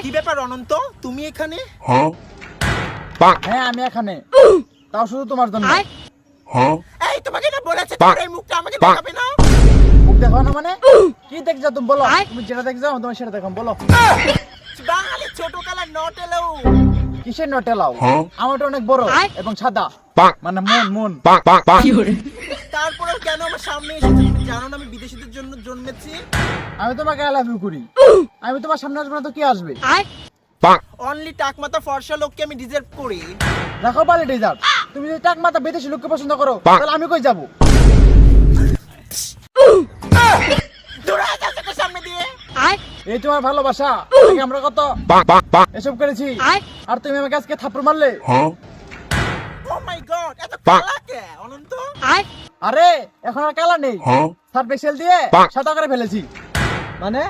কি ব্যাপার অনন্ত, তুমি এখানে? হ্যাঁ আমি এখানে, তাও শুধু তোমার জন্য। এই তোমাকে না বলেছে তোমার এই মুখটা আমাকে দেখাবে না? মুখ দেখো না মানে কি দেখছো তুমি? বলো, তুমি যেটা দেখছো তোমার সেটা দেখো, বলো। বাঙালি ছোট কালা নট এলো। কিসের নটেলাও? আমারটা অনেক বড় এবং সাদা, মানে মন মন। তারপরেও কেন আমার সামনে এসেছো? তুমি জানো না আমি বিদেশিদের জন্য জন্মেছি? আমি তোমাকে আই লাভ ইউ করি। আমি তোমার সামনে আসবো না তো কি আসবে? অনলি টাকমাতা ফর্সা লোককে আমি ডিজার্ভ করি। রাখো পালে ডিজার্ভ। তুমি যদি টাক মাথা বিদেশি লোককে পছন্দ করো তাহলে আমি কই যাবো? দূরে যাও থেকে সামনে দিয়ে। এই তোমার ভালোবাসা, আগে আমরা কত এসব করেছি, আর তুমি আমাকে আজকে থাপ্পড় মারলে। ও মাই গড, এত কালা কে অনন্ত? আরে এখন আর কালা নেই, সার্ফ এক্সেল দিয়ে সাদা করে ফেলেছি। মানে